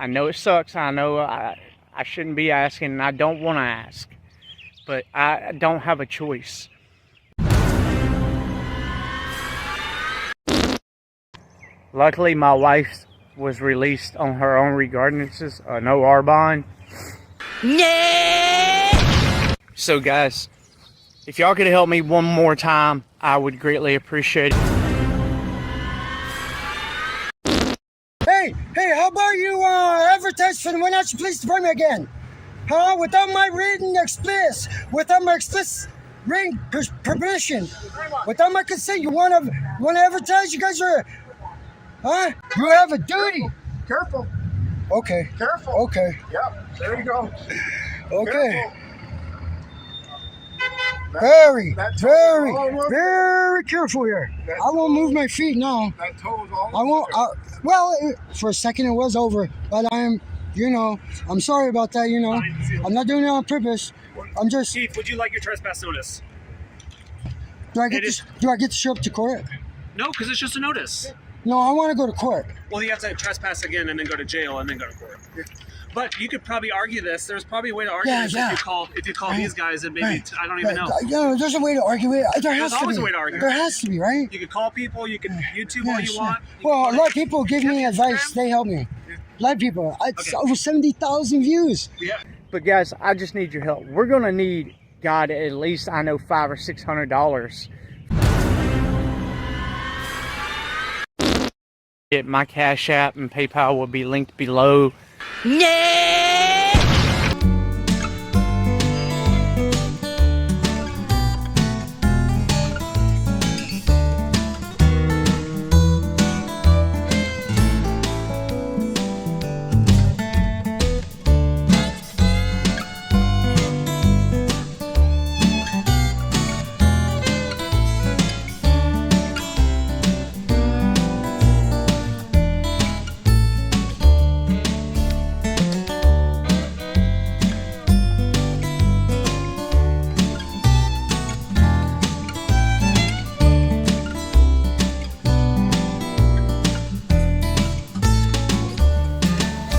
I know it sucks. I know I shouldn't be asking, and I don't want to ask, but I don't have a choice. Luckily, my wife was released on her own regardless, no R bond. Yeah. So guys, if y'all could help me one more time, I would greatly appreciate it. Hey, how about you advertise for the Wenatchee Police Department again? Huh? Without my written explicit written permission, without my consent, you wanna advertise? You guys are, huh? You have a duty. Careful. Okay. Careful. Okay. Yep. There you go. Okay. Careful. Very careful here. I won't move my feet now. That toe's all I won't. Well, for a second it was over, but I'm sorry about that. I'm not doing it on purpose. I'm just. Chief, would you like your trespass notice? Do I get to show up to court? No, because it's just a notice. No, I want to go to court. Well, you have to trespass again and then go to jail and then go to court. But you could probably argue this. There's probably a way to argue this if you call these guys and maybe I don't even know. There's a way to argue it. There's always a way to argue. There has to be, right? You can call people. You can YouTube all you want. Well, a lot of people give me advice. They help me. A lot of people. It's over 70,000 views. Yeah. But guys, I just need your help. We're gonna need, God, at least I know $500 or $600. My Cash App and PayPal will be linked below. Yeah!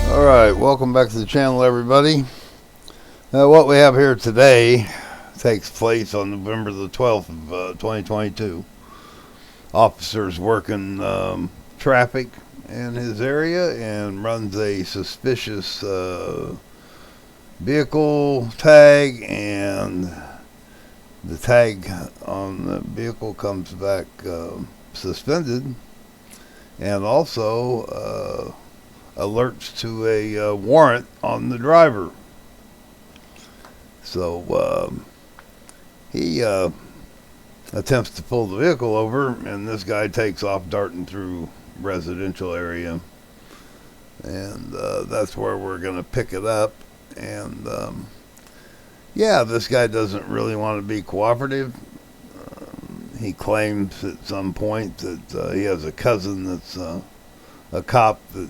Alright, welcome back to the channel, everybody. What we have here today takes place on November the 12th of 2022. Officers working traffic in his area and runs a suspicious vehicle tag, and the tag on the vehicle comes back suspended, and also alerts to a warrant on the driver. So he attempts to pull the vehicle over, and this guy takes off darting through residential area, and that's where we're going to pick it up. And yeah, this guy doesn't really want to be cooperative. He claims at some point that he has a cousin that's a cop that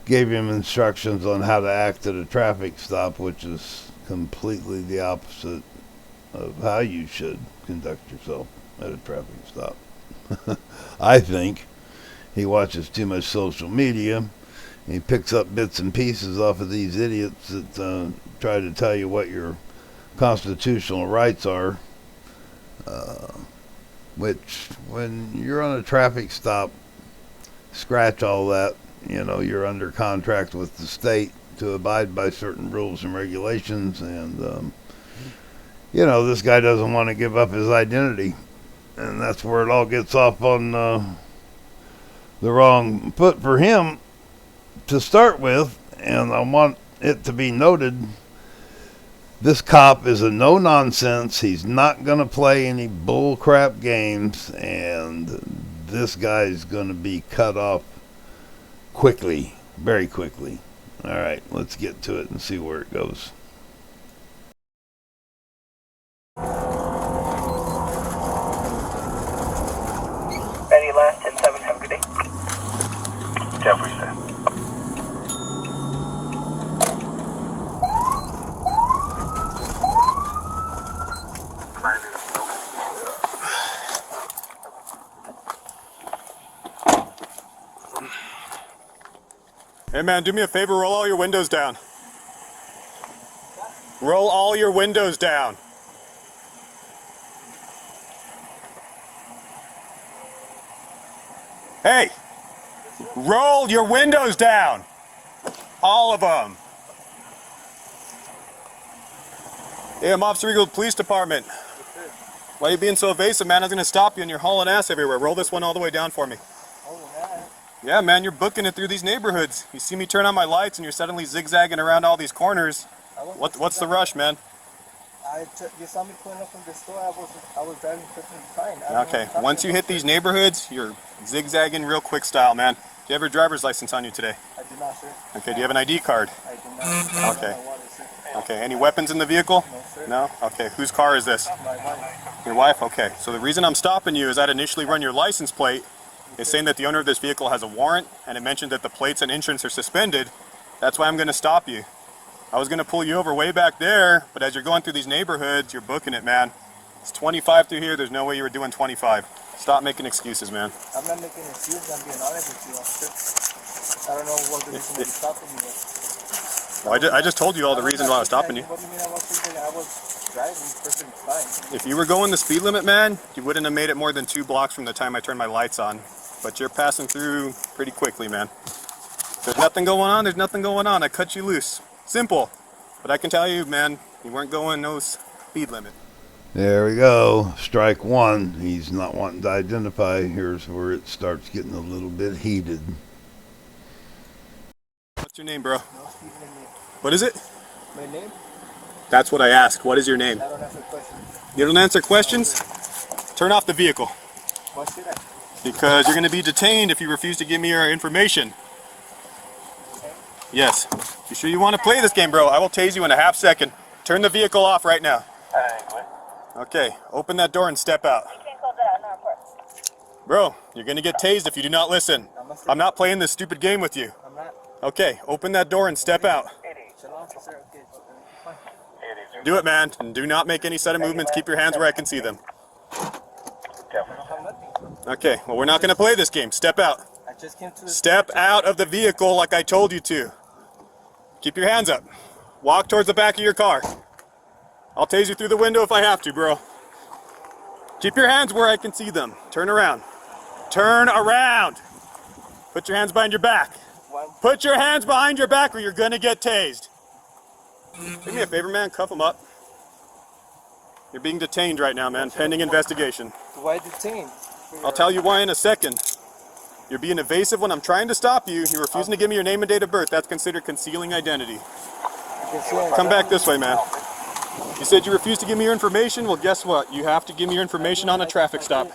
gave him instructions on how to act at a traffic stop, which is completely the opposite of how you should conduct yourself at a traffic stop. I think he watches too much social media. He picks up bits and pieces off of these idiots that try to tell you what your constitutional rights are, which, when you're on a traffic stop, scratch all that. You're under contract with the state to abide by certain rules and regulations, and this guy doesn't want to give up his identity, and that's where it all gets off on the wrong foot for him to start with. And I want it to be noted, this cop is a no-nonsense. He's not going to play any bull-crap games, and this guy's going to be cut off quickly, very quickly. All right, let's get to it and see where it goes. Any last 10-7, have a good day. Jeffrey, sir. man, do me a favor, roll all your windows down. Roll all your windows down. Hey, roll your windows down. All of them. Hey, I'm Officer Eagle Police Department. Why are you being so evasive, man? I'm going to stop you and you're hauling ass everywhere. Roll this one all the way down for me. Yeah, man, you're booking it through these neighborhoods. You see me turn on my lights and you're suddenly zigzagging around all these corners. What's the rush, man? You saw me pulling up from the store. I was driving perfectly fine. Okay, once you hit these neighborhoods, you're zigzagging real quick style, man. Do you have your driver's license on you today? I do not, sir. Okay, do you have an ID card? I do not. Okay. Okay, any weapons in the vehicle? No, sir. No? Okay, whose car is this? My wife. Your wife? Okay, so the reason I'm stopping you is I'd initially run your license plate. It's saying that the owner of this vehicle has a warrant, and it mentioned that the plates and insurance are suspended. That's why I'm going to stop you. I was going to pull you over way back there, but as you're going through these neighborhoods, you're booking it, man. It's 25 through here. There's no way you were doing 25. Stop making excuses, man. I'm not making excuses. I'm being honest with you, officer. I don't know what the reason you're stopping me. Well, I just told you all the reasons why I was stopping you. What do you mean I was driving perfectly fine? If you were going the speed limit, man, you wouldn't have made it more than 2 blocks from the time I turned my lights on. But you're passing through pretty quickly, man. There's nothing going on. There's nothing going on. I cut you loose. Simple. But I can tell you, man, you weren't going no speed limit. There we go. Strike one. He's not wanting to identify. Here's where it starts getting a little bit heated. What's your name, bro? What is it? My name? That's what I asked. What is your name? I don't answer questions. You don't answer questions? Turn off the vehicle. Why should I? Because you're going to be detained if you refuse to give me your information. Yes. You sure you want to play this game, bro? I will tase you in a half second. Turn the vehicle off right now. Okay, open that door and step out. Bro, you're going to get tased if you do not listen. I'm not playing this stupid game with you. I'm not. Okay, open that door and step out. Officer. Okay, fine. Do it, man. And do not make any sudden movements. Keep your hands where I can see them. Okay, well, we're not going to play this game. Step out. I just came to the Step out of the vehicle like I told you to. Keep your hands up. Walk towards the back of your car. I'll tase you through the window if I have to, bro. Keep your hands where I can see them. Turn around. Turn around. Put your hands behind your back. Put your hands behind your back or you're going to get tased. Do me a favor, man. Cuff him up. You're being detained right now, man. Pending investigation. Why detained? I'll tell you why in a second. You're being evasive when I'm trying to stop you. You're refusing to give me your name and date of birth. That's considered concealing identity. Come back this way, man. You said you refused to give me your information? Well, guess what? You have to give me your information on a traffic stop.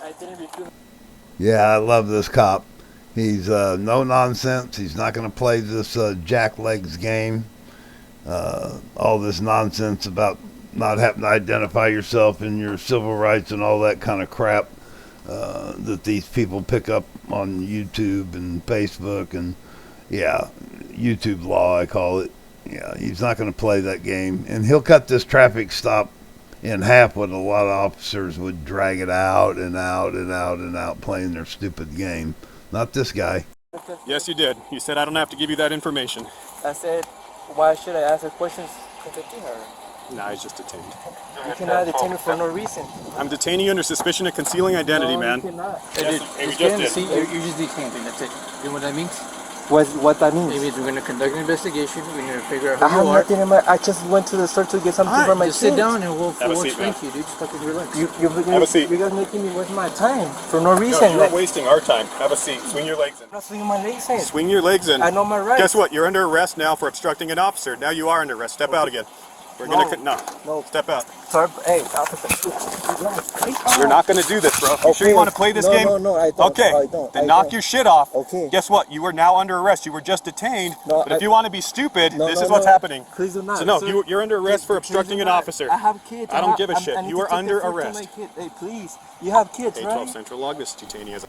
Yeah, I love this cop. He's no nonsense. He's not going to play this jacklegs game. All this nonsense about not having to identify yourself and your civil rights and all that kind of crap that these people pick up on YouTube and Facebook and, yeah, YouTube law, I call it. Yeah, he's not going to play that game. And he'll cut this traffic stop in half what a lot of officers would drag it out and out and out and out playing their stupid game. Not this guy. Yes, you did. You said I don't have to give you that information. I said, why should I answer questions? Nah, he's just detained. You cannot detain me for no reason. I'm detaining you under suspicion of concealing identity, man. You cannot. Yes, we just did. See, you're just detained, and that's it. You know what that means? What that means? It means we're going to conduct an investigation. We're going to figure out I who have you are. nothing in my. I just went to the store to get something for my Just kids. sit down and we'll Have a seat, explain man. to you, dude. Just fucking relax. Have a seat. You guys making me waste my time for no No, reason. you're wasting our time. Have a seat. Swing your legs in. I'm not swinging my legs in. Swing your legs in. I know my rights. Guess what? You're under arrest now for obstructing an officer. Now you are under arrest. Step out again. We're gonna no. Step out. Sorry, hey, officer. You're not gonna do this, bro. You sure you want to play this game? No, I don't. Okay. I don't. Then knock your shit off. Okay. Guess what? You are now under arrest. You were just detained. No, but if you want to be stupid, this is what's happening. Please do not. So no, Sir, you're under arrest for obstructing an officer. I have kids. I don't give a shit. I need You to are take under the food to arrest. my kid. Hey, please. You have kids, A12 right? Central log this detainee as.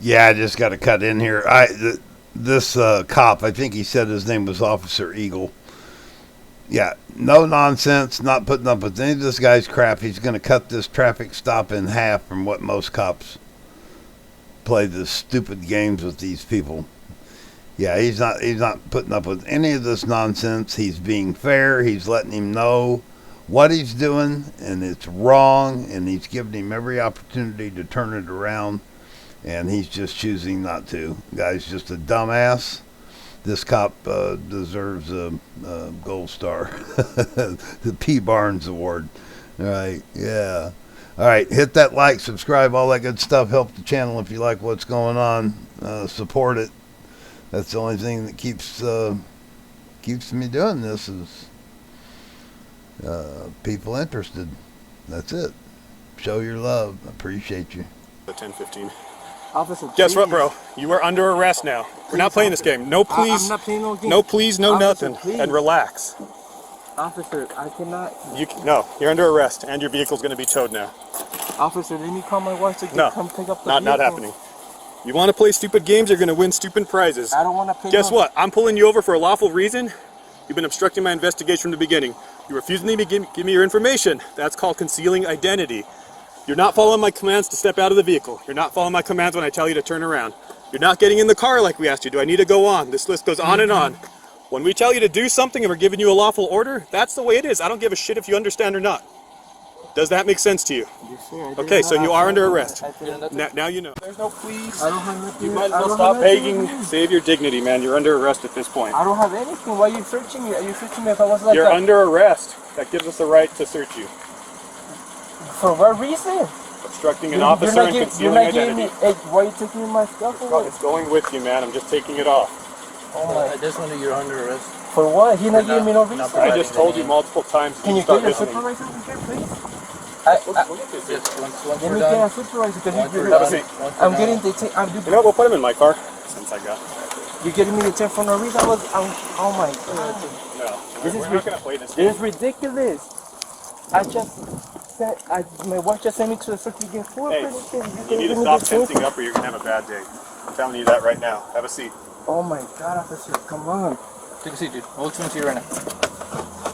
Yeah, I just got to cut in here. This cop, I think he said his name was Officer Eagle. Yeah, no nonsense, not putting up with any of this guy's crap. He's going to cut this traffic stop in half from what most cops play the stupid games with these people. Yeah, he's not putting up with any of this nonsense. He's being fair. He's letting him know what he's doing, and it's wrong, and he's giving him every opportunity to turn it around, and he's just choosing not to. The guy's just a dumbass. This cop deserves a gold star, the P. Barnes Award. All right, yeah. All right, hit that like, subscribe, all that good stuff. Help the channel if you like what's going on. Support it. That's the only thing that keeps me doing this is people interested. That's it. Show your love. Appreciate you. 10:15. Officer, Guess what, please. bro? You are under arrest now. We're not playing this game. No please. I'm not playing no game. No please, no Officer, nothing. please. And relax. Officer, I cannot. No, you're under arrest, and your vehicle's going to be towed now. Officer, let me call my wife to come pick up the not vehicle. happening. You want to play stupid games, you're going to win stupid prizes. I don't want to pay. Guess what? I'm pulling you over for a lawful reason. You've been obstructing my investigation from the beginning. You're refusing to give me your information. That's called concealing identity. You're not following my commands to step out of the vehicle. You're not following my commands when I tell you to turn around. You're not getting in the car like we asked you. Do I need to go on? This list goes on and on. When we tell you to do something and we're giving you a lawful order, that's the way it is. I don't give a shit if you understand or not. Does that make sense to you? Yes, sir. Okay, so you are under arrest. I Now you know. There's no please. don't have nothing. You might as well stop begging. Save your dignity, man. You're under arrest at this point. I don't have anything. Why are you searching me? Are you searching me if I was like You're that? under arrest. That gives us the right to search you. For what reason? Obstructing an officer and concealing identity. Why are you taking me my stuff? Or what? It's going with you, man. I'm just taking it off. Oh my. Additionally, you're under arrest. For what? He's not giving me no reason. I just told you multiple times. Can you start get your listening. supervisor in here, please? Yes, once Let we're me get a done. supervisor because Once we're Have a done. seat. I'm getting detained. You know what? We'll put him in my car. Since I got. You're getting me detained for no reason. Oh my god. No. This is we're not gonna play this. This is ridiculous. My wife just sent me to the circuit again for Hey, this. you need to stop tensing up or you're gonna have a bad day. I'm telling you that right now. Have a seat. Oh my god, officer, come on. Take a seat, dude. I'll explain to you right now.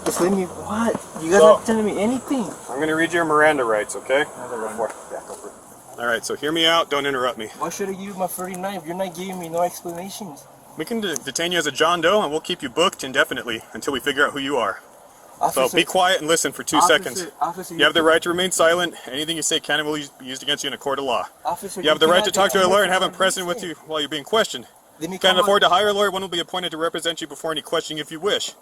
Just let me, what? You guys So- aren't telling me anything. I'm gonna read your Miranda rights, okay? All right. So hear me out. Don't interrupt me. Why should I give you my 39 if you're not giving me no explanations? We can detain you as a John Doe, and we'll keep you booked indefinitely until we figure out who you are. Officer, So be quiet and listen for 2 seconds. Officer, You have the right to remain silent. Anything you say can and will be used against you in a court of law. Officer, You have the right to cannot talk to a detain me lawyer and for have him no present with reason. you while you're being questioned. Let me You can't call afford to hire a lawyer. One will be appointed to represent you before any questioning if you wish.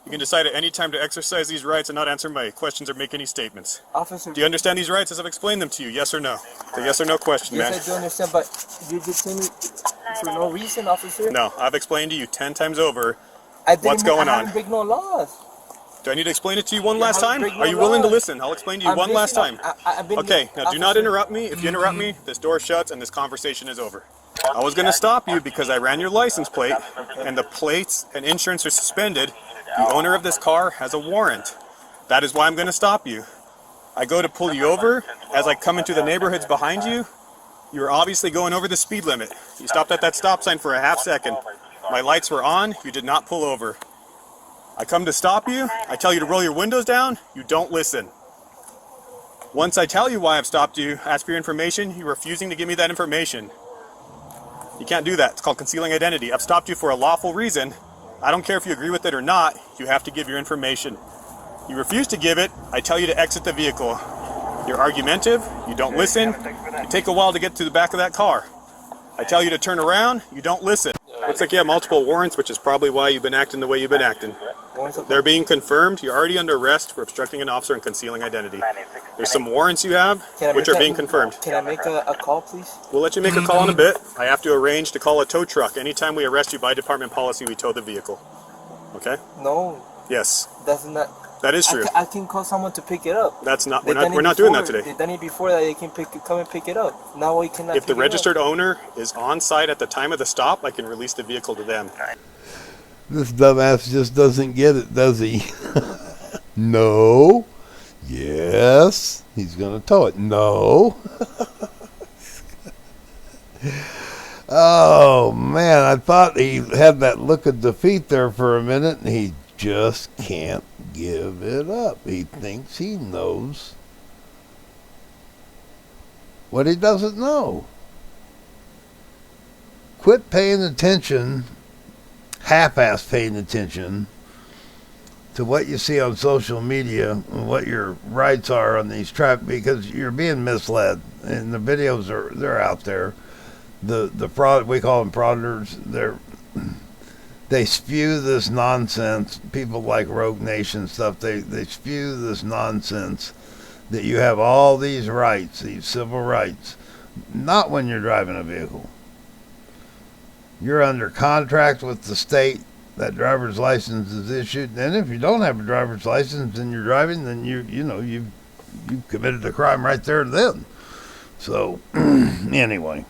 You can decide at any time to exercise these rights and not answer my questions or make any statements. Officer, Do you understand these rights as I've explained them to you? Yes or no? It's a yes or no question, man. yes, I do understand, but you detain me for no reason, officer. No, I've explained to you 10 times over. I didn't, What's going I on? haven't break no laws. Do I need to explain it to you one You last haven't time? break no Are you willing to laws. listen? I'll explain to you I'm one last time. listening. I've been Okay, now do not officer. interrupt me. If you interrupt me, this door shuts and this conversation is over. I was going to stop you because I ran your license plate and the plates and insurance are suspended. The owner of this car has a warrant. That is why I'm going to stop you. I go to pull you over. As I come into the neighborhoods behind you, you're obviously going over the speed limit. You stopped at that stop sign for a half second. My lights were on. You did not pull over. I come to stop you. I tell you to roll your windows down. You don't listen. Once I tell you why I've stopped you, ask for your information, you're refusing to give me that information. You can't do that. It's called concealing identity. I've stopped you for a lawful reason. I don't care if you agree with it or not. You have to give your information. You refuse to give it. I tell you to exit the vehicle. You're argumentative. You don't listen. You take a while to get to the back of that car. I tell you to turn around. You don't listen. Looks like you have multiple warrants, which is probably why you've been acting the way you've been acting. They're being confirmed. You're already under arrest for obstructing an officer and concealing identity. There's some warrants you have, which are being confirmed. Can I make a call, please? We'll let you make a call in a bit. I have to arrange to call a tow truck. Anytime we arrest you by department policy, we tow the vehicle. Okay? No, Yes, that's not. that is true. I can call someone to pick it up. That's not. They've We're done it not doing that before. today. They've done it before that they can come and pick it up. Now we cannot. If the pick it up. registered owner is on site at the time of the stop, I can release the vehicle to them. This dumbass just doesn't get it, does he? No. Yes. He's going to tow it. No. Oh, man. I thought he had that look of defeat there for a minute, and he just can't give it up. He thinks he knows what he doesn't know. Quit paying attention half-ass paying attention to what you see on social media and what your rights are on these because you're being misled, and the videos they're out there. The fraud, we call them frauders. They spew this nonsense. People like Rogue Nation stuff. They spew this nonsense that you have all these rights, these civil rights, not when you're driving a vehicle. You're under contract with the state. That driver's license is issued, and if you don't have a driver's license and you're driving, then you've committed a crime right there and then. So anyway,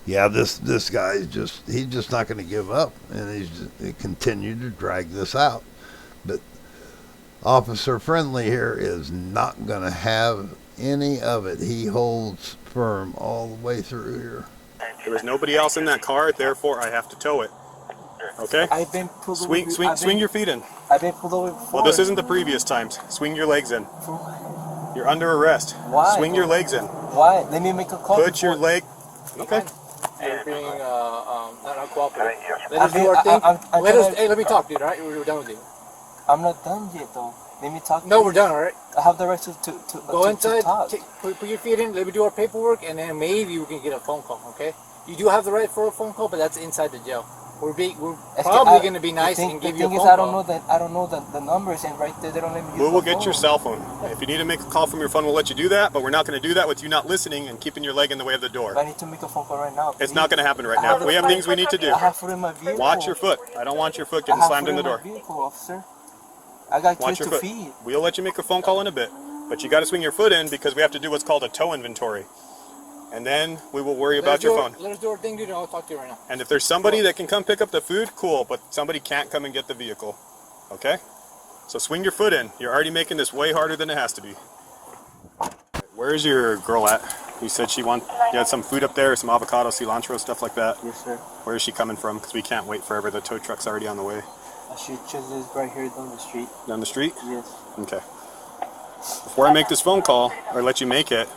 yeah, this guy he's just not going to give up, and he continued to drag this out. But Officer Friendly here is not going to have any of it. He holds firm all the way through here. There was nobody else in that car, therefore I have to tow it. Okay? I've been pulled over. Swing your feet in. I've been pulled over before. Well, this isn't the previous times. Swing your legs in. You're under arrest. Why? Swing your legs in. Why? Let me make a call. Put your leg. Okay. You're being not cooperative. Let us do our thing. Hey, let me talk, dude. All right, we're done with you. I'm not done yet, though. Let me talk. No, we're done. All right. I have the right to go inside. Talk. Put your feet in. Let me do our paperwork, and then maybe we can get a phone call. Okay? You do have the right for a phone call, but that's inside the jail. We're probably going to be nice and give you a phone call. I don't know the numbers, and right there they don't let me use We will get your cell phone. If you need to make a call from your phone, we'll let you do that, but we're not going to do that with you not listening and keeping your leg in the way of the door. But I need to make a phone call right now. It's not going to happen right now. We have things we need to do. I have foot in my vehicle. Watch your foot. I don't want your foot getting slammed in the door. I have foot in my vehicle, officer. I got Watch kids your to foot. feed. We'll let you make a phone call in a bit, but you got to swing your foot in because we have to do what's called a tow inventory. And then we will worry about your phone. Let us do our thing, dude, and I'll talk to you right now. And if there's somebody that can come pick up the food, cool, but somebody can't come and get the vehicle. Okay? So swing your foot in. You're already making this way harder than it has to be. Where's your girl at? You said you had some food up there, some avocado, cilantro, stuff like that. Yes, sir. Where is she coming from? Because we can't wait forever. The tow truck's already on the way. She just lives right here down the street. Down the street? Yes. Okay. Before I make this phone call, or let you make it,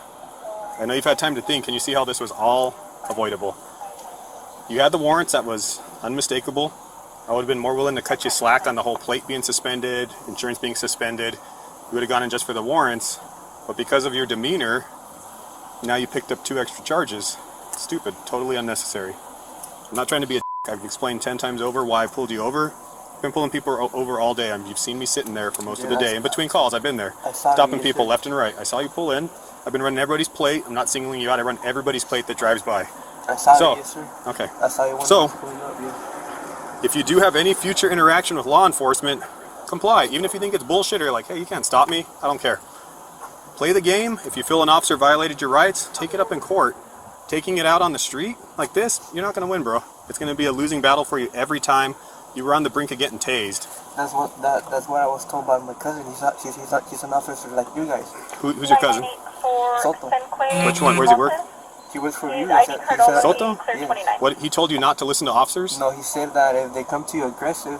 I know you've had time to think. Can you see how this was all avoidable? You had the warrants. That was unmistakable. I would have been more willing to cut you slack on the whole plate being suspended, insurance being suspended. You would have gone in just for the warrants. But because of your demeanor, now you picked up 2 extra charges. Stupid. Totally unnecessary. I'm not trying to be a I've explained 10 times over why I pulled you over. I've been pulling people over all day. You've seen me sitting there for most of the day. In between calls, I've been there. Stopping people left and right. I saw you pull in. I've been running everybody's plate. I'm not singling you out. I run everybody's plate that drives by. I saw it, yes, sir. Okay. I saw you so, if you do have any future interaction with law enforcement, comply. Even if you think it's bullshit or you're like, hey, you can't stop me. I don't care. Play the game. If you feel an officer violated your rights, take it up in court. Taking it out on the street like this, you're not going to win, bro. It's going to be a losing battle for you every time. You were on the brink of getting tased. That's what I was told by my cousin. He's an officer like you guys. Who's your cousin? Soto. Which one? Where's he work? He works for you. Soto? Yes. What, he told you not to listen to officers? No, he said that if they come to you aggressive,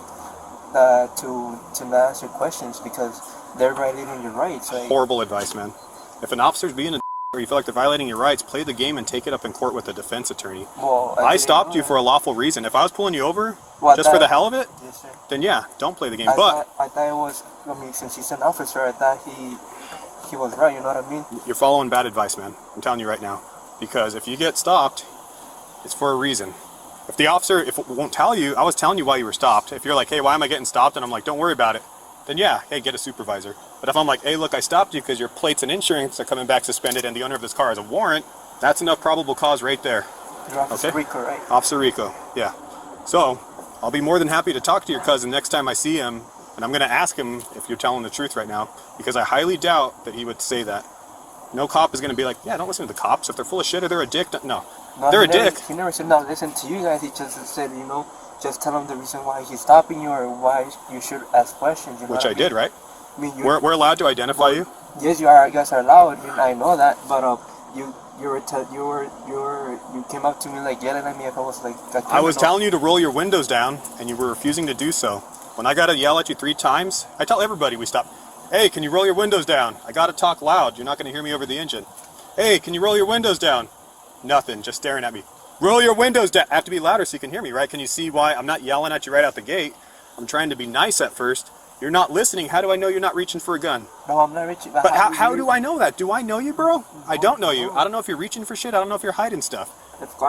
to not answer questions because they're violating your rights. Like, horrible advice, man. If an officer's being a or you feel like they're violating your rights, play the game and take it up in court with a defense attorney. Well, I stopped you for a lawful reason. If I was pulling you over just for the hell of it, yes, then yeah, don't play the game. I thought it was, since he's an officer, I thought he was right, you know what I mean? You're following bad advice, man. I'm telling you right now. Because if you get stopped, it's for a reason. If the officer won't tell you, I was telling you why you were stopped. If you're like, hey, why am I getting stopped? And I'm like, don't worry about it. Then yeah, hey, get a supervisor. But if I'm like, hey, look, I stopped you because your plates and insurance are coming back suspended and the owner of this car has a warrant, that's enough probable cause right there. Officer Rico, right? Officer Rico, yeah. So, I'll be more than happy to talk to your cousin next time I see him, and I'm going to ask him if you're telling the truth right now, because I highly doubt that he would say that. No cop is going to be like, yeah, don't listen to the cops. If they're full of shit or they're a dick, no. They're a dick. He never said, no, listen to you guys. He just said, just tell him the reason why he's stopping you or why you should ask questions. Which I did, right? I mean, we're allowed to identify you? Yes, you guys are allowed. I know that, but you came up to me like yelling at me if I was like a criminal. I was telling you to roll your windows down, and you were refusing to do so. When I got to yell at you 3 times, I tell everybody we stop. Hey, can you roll your windows down? I got to talk loud. You're not going to hear me over the engine. Hey, can you roll your windows down? Nothing, just staring at me. Roll your windows down. I have to be louder so you can hear me, right? Can you see why I'm not yelling at you right out the gate? I'm trying to be nice at first. You're not listening. How do I know you're not reaching for a gun? No, I'm not reaching. But how do I know that? Do I know you, bro? I don't know you. I don't know if you're reaching for shit. I don't know if you're hiding stuff.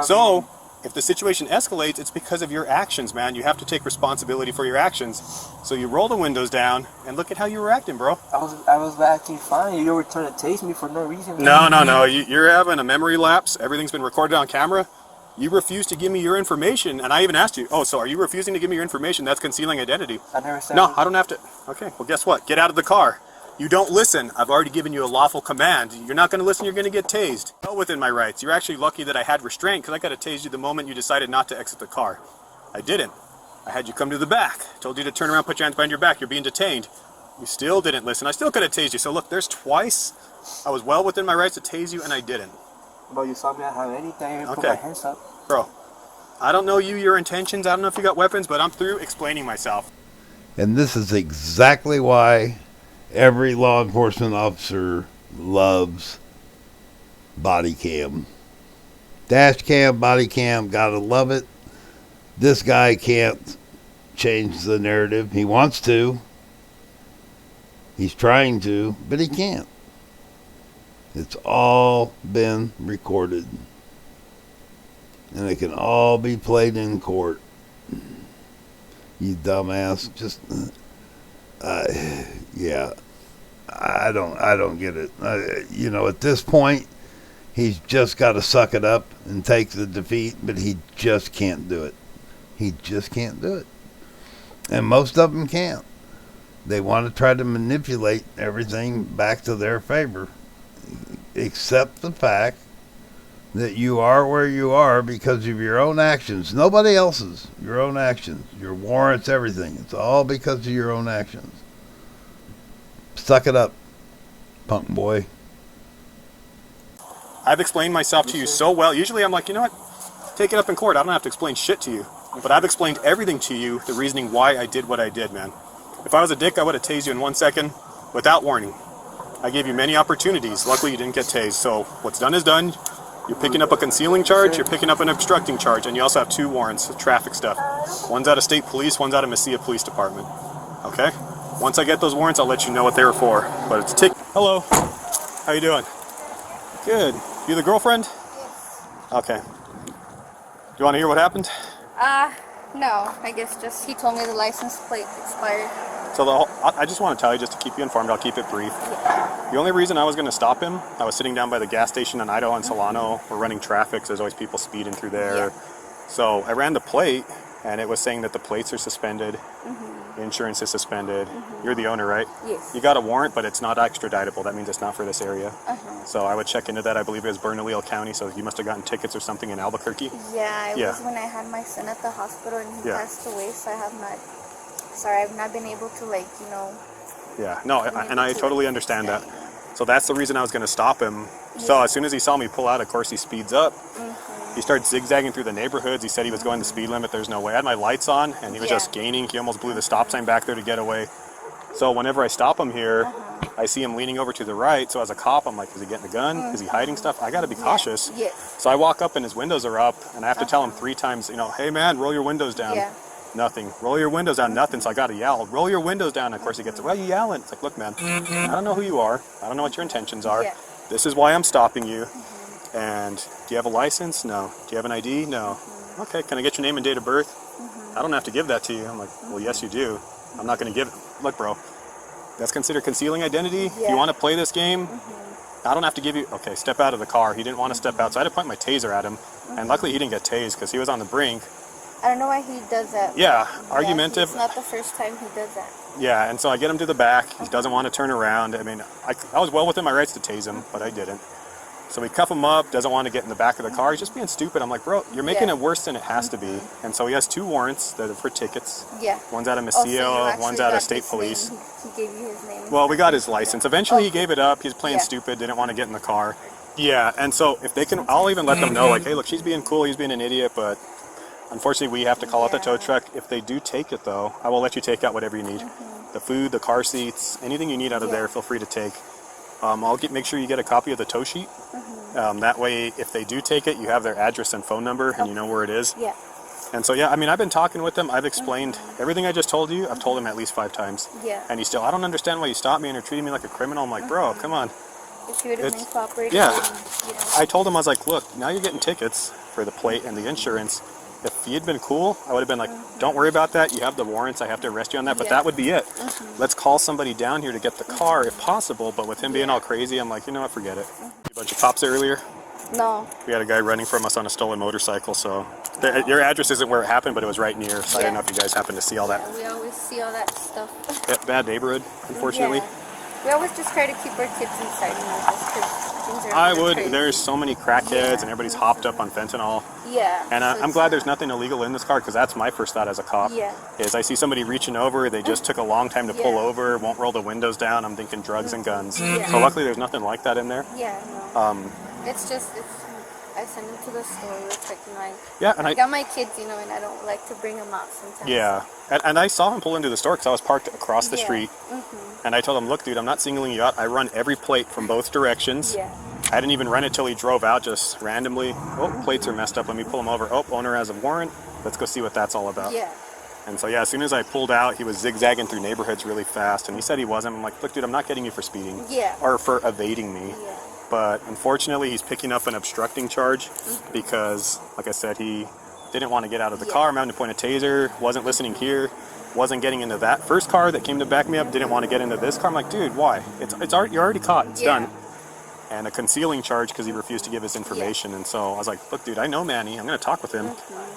So, if the situation escalates, it's because of your actions, man. You have to take responsibility for your actions. So you roll the windows down, and look at how you were acting, bro. I was acting fine. You were trying to tase me for no reason. No. You're having a memory lapse. Everything's been recorded on camera. You refused to give me your information, and I even asked you, oh, so are you refusing to give me your information? That's concealing identity. I never said No, I don't have to. Okay, well, guess what? Get out of the car. You don't listen. I've already given you a lawful command. You're not going to listen, you're going to get tased. Well within my rights. You're actually lucky that I had restraint, because I got to tase you the moment you decided not to exit the car. I didn't. I had you come to the back. Told you to turn around, put your hands behind your back. You're being detained. You still didn't listen. I still could have tased you. So look, there's twice I was well within my rights to tase you, and I didn't. But you saw me not have anything. Okay. Put my hands up. Bro, I don't know you, your intentions. I don't know if you got weapons, but I'm through explaining myself. And this is exactly why every law enforcement officer loves body cam. Dash cam, body cam, gotta love it. This guy can't change the narrative. He wants to. He's trying to, but he can't. It's all been recorded. And it can all be played in court. You dumbass. Just, yeah. I don't get it. At this point, he's just got to suck it up and take the defeat, but he just can't do it. He just can't do it. And most of them can't. They want to try to manipulate everything back to their favor, except the fact that you are where you are because of your own actions. Nobody else's. Your own actions. Your warrants, everything. It's all because of your own actions. Suck it up, punk boy. I've explained myself to you so well. Usually I'm like, you know what? Take it up in court. I don't have to explain shit to you. But I've explained everything to you, the reasoning why I did what I did, man. If I was a dick, I would have tased you in 1 second without warning. I gave you many opportunities. Luckily, you didn't get tased. So what's done is done. You're picking up a concealing charge, you're picking up an obstructing charge, and you also have 2 warrants of traffic stuff. One's out of state police, one's out of Mesilla Police Department. Okay? Once I get those warrants, I'll let you know what they were for. But it's tick. Hello. How you doing? Good. You the girlfriend? Yes. Okay. Do you want to hear what happened? No. I guess just he told me the license plate expired. So I just want to tell you, just to keep you informed, I'll keep it brief. The only reason I was going to stop him, I was sitting down by the gas station in Idaho and Solano. We're running traffic, so there's always people speeding through there. Yeah. So I ran the plate, and it was saying that the plates are suspended, insurance is suspended. You're the owner, right? Yes. You got a warrant, but it's not extraditable. That means it's not for this area. So I would check into that. I believe it was Bernalillo County, so you must have gotten tickets or something in Albuquerque. Yeah, it was when I had my son at the hospital and he passed away, so I've not been able to, Yeah, no, and I totally understand that. So that's the reason I was going to stop him. So as soon as he saw me pull out, of course, he speeds up. He started zigzagging through the neighborhoods. He said he was going the speed limit. There's no way. I had my lights on, and he was just gaining. He almost blew the stop sign back there to get away. So whenever I stop him here, I see him leaning over to the right. So as a cop, I'm like, is he getting a gun? Is he hiding stuff? I got to be cautious. Yes. So I walk up, and his windows are up, and I have to tell him 3 times, hey, man, roll your windows down. Yeah. Nothing. Roll your windows down. Nothing. So I got to yell, roll your windows down. And of course he gets, well, you yelling. It's like, look, man, I don't know who you are. I don't know what your intentions are. Yeah. This is why I'm stopping you. And do you have a license? No. Do you have an ID? No. Okay. Can I get your name and date of birth? I don't have to give that to you. I'm like, well, yes, you do. I'm not going to give it. Look, bro, that's considered concealing identity. If you want to play this game, I don't have to give you, okay, step out of the car. He didn't want to step out. So I had to point my taser at him. And luckily he didn't get tased because he was on the brink. I don't know why he does that. Yeah, argumentative. It's not the first time he does that. Yeah, and so I get him to the back. He doesn't want to turn around. I mean, I was well within my rights to tase him, but I didn't. So we cuff him up, doesn't want to get in the back of the car. He's just being stupid. I'm like, bro, you're making it worse than it has to be. And so he has 2 warrants that are for tickets. Yeah. One's out of Mesilla, one's out of state police. He gave you his name. Well, we got his license. Eventually he gave it up. He was playing stupid, didn't want to get in the car. Yeah, and so if they can, I'll even let them know, like, hey, look, she's being cool, he's being an idiot, but unfortunately we have to call out the tow truck. If they do take it, though, I will let you take out whatever you need. The food, the car seats, anything you need out of there, feel free to take. make sure you get a copy of the tow sheet. That way, if they do take it, you have their address and phone number, and you know where it is. Yeah. And so, yeah, I mean, I've been talking with him. I've explained everything I just told you. I've told him at least 5 times. Yeah. And he's still, I don't understand why you stopped me and you're treating me like a criminal. I'm like, bro, come on. If you would have been cooperating, Yeah. you know. I told him, I was like, look, now you're getting tickets for the plate and the insurance. If he had been cool, I would have been like, don't worry about that. You have the warrants. I have to arrest you on that. But that would be it. Let's call somebody down here to get the car if possible. But with him being all crazy, I'm like, you know what, forget it. A bunch of cops earlier. No. We had a guy running from us on a stolen motorcycle. So your address isn't where it happened, but it was right near. So I didn't know if you guys happened to see all that. Yeah, we always see all that stuff. Bad neighborhood, unfortunately. Yeah. We always just try to keep our kids inside, you know, just because things are I would. crazy. There's so many crackheads and everybody's hopped up on fentanyl. Yeah. And I'm glad there's nothing illegal in this car, because that's my first thought as a cop. Yeah. Is I see somebody reaching over, they just took a long time to pull over, won't roll the windows down. I'm thinking drugs and guns. Yeah. So luckily there's nothing like that in there. Yeah, no. It's just, I send them to the store real quick, and I got my kids, you know, and I don't like to bring them out sometimes. Yeah. And I saw him pull into the store because I was parked across the street. And I told him, look, dude, I'm not singling you out. I run every plate from both directions. Yeah. I didn't even run it till he drove out, just randomly. Oh, plates are messed up. Let me pull them over. Oh, owner has a warrant. Let's go see what that's all about. Yeah. And so, yeah, as soon as I pulled out, he was zigzagging through neighborhoods really fast. And he said he wasn't. I'm like, look, dude, I'm not getting you for speeding. Yeah. Or for evading me. Yeah. But unfortunately, he's picking up an obstructing charge because, like I said, he didn't want to get out of the car. I'm having to point a taser. Wasn't listening here. Wasn't getting into that first car that came to back me up. Didn't want to get into this car. I'm like, dude, why? You're already caught. It's done. And a concealing charge because he refused to give his information. And so I was like, look, dude, I know Manny. I'm going to talk with him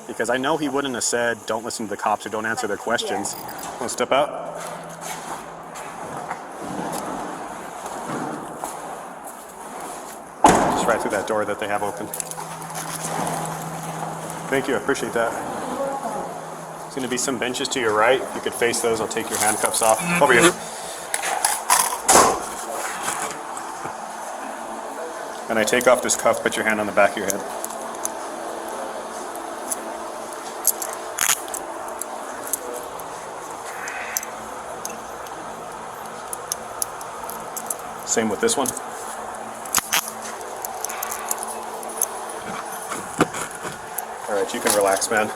because I know he wouldn't have said, don't listen to the cops or don't answer their questions. Want to step out? Just right through that door that they have open. Thank you. I appreciate that. There's going to be some benches to your right. If you could face those, I'll take your handcuffs off. Over here. And I take off this cuff, put your hand on the back of your head. Same with this one. All right, you can relax, man.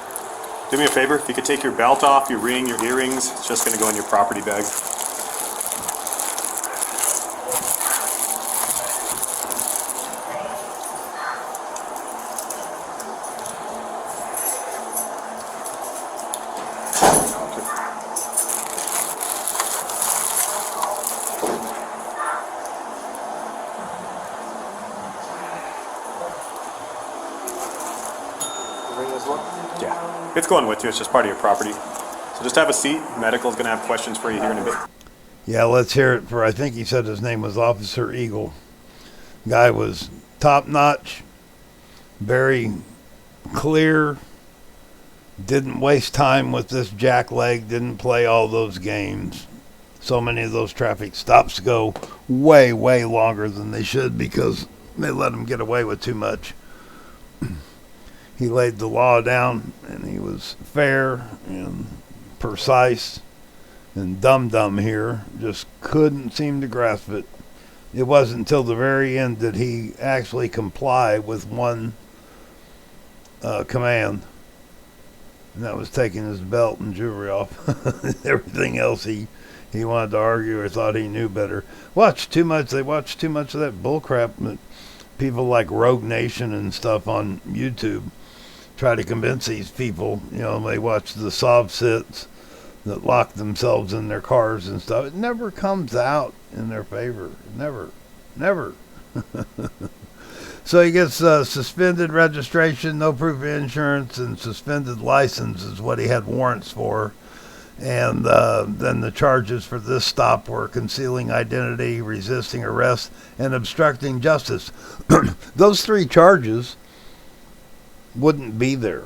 Do me a favor, if you could take your belt off, your ring, your earrings, it's just going to go in your property bag. Yeah, it's going with you. It's just part of your property. So just have a seat. Medical's going to have questions for you here in a bit. Yeah, let's hear it for, I think he said his name was Officer Eagle. Guy was top notch, very clear, didn't waste time with this jackleg, didn't play all those games. So many of those traffic stops go way, way longer than they should because they let him get away with too much. He laid the law down, and he was fair and precise and dumb here. Just couldn't seem to grasp it. It wasn't until the very end that he actually complied with one command, and that was taking his belt and jewelry off. Everything else he wanted to argue or thought he knew better. They watched too much of that bullcrap that people like Rogue Nation and stuff on YouTube try to convince these people. You know, they watch the sob sits that lock themselves in their cars and stuff. It never comes out in their favor. Never. So he gets suspended registration, no proof of insurance, and suspended license is what he had warrants for. And then the charges for this stop were concealing identity, resisting arrest, and obstructing justice. Those 3 charges wouldn't be there.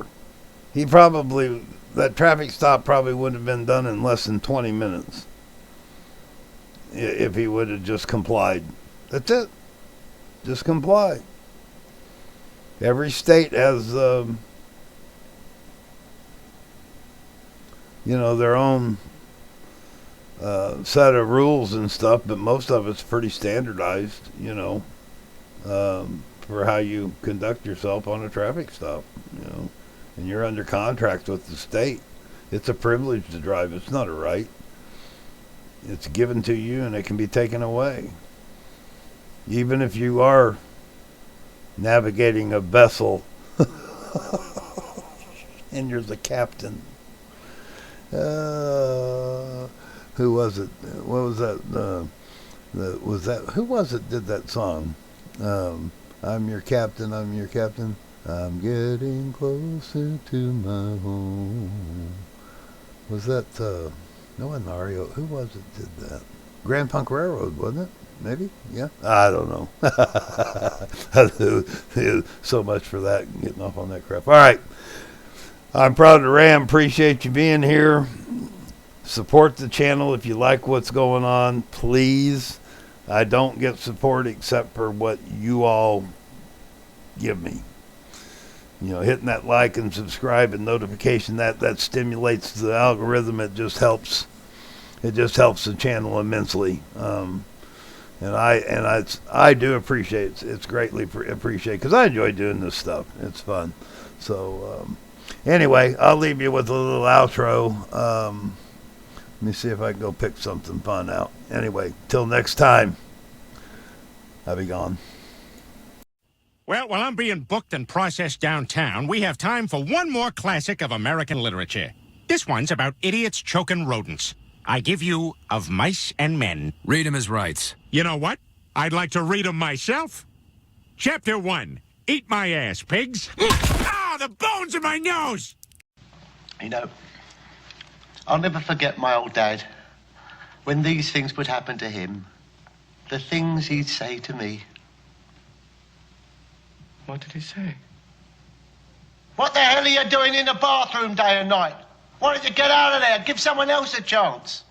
That traffic stop probably would have been done in less than 20 minutes if he would have just complied. That's it. Just comply. Every state has, their own set of rules and stuff, but most of it's pretty standardized, you know, for how you conduct yourself on a traffic stop, you know, and you're under contract with the state. It's a privilege to drive. It's not a right. It's given to you and it can be taken away. Even if you are navigating a vessel and you're the captain. Who was it? What was that? Who was it did that song? I'm your captain, I'm your captain. I'm getting closer to my home. Was that, no, wasn't Mario. Who was it did that? Grand Punk Railroad, wasn't it? Maybe? Yeah? I don't know. So much for that, getting off on that crap. All right. I'm proud to Ram. Appreciate you being here. Support the channel if you like what's going on. Please. I don't get support except for what you all give me. You know, hitting that like and subscribe and notification, that stimulates the algorithm. It just helps. It just helps the channel immensely. And I do appreciate it. It's greatly appreciated because I enjoy doing this stuff. It's fun. So anyway, I'll leave you with a little outro. Let me see if I can go pick something fun out. Anyway, till next time, I'll be gone. Well, while I'm being booked and processed downtown, we have time for one more classic of American literature. This one's about idiots choking rodents. I give you Of Mice and Men. Read him his rights. You know what? I'd like to read them myself. Chapter 1. Eat my ass, pigs. Ah, the bones in my nose! You know, I'll never forget my old dad. When these things would happen to him, the things he'd say to me. What did he say? What the hell are you doing in the bathroom day and night? Why don't you get out of there? Give someone else a chance.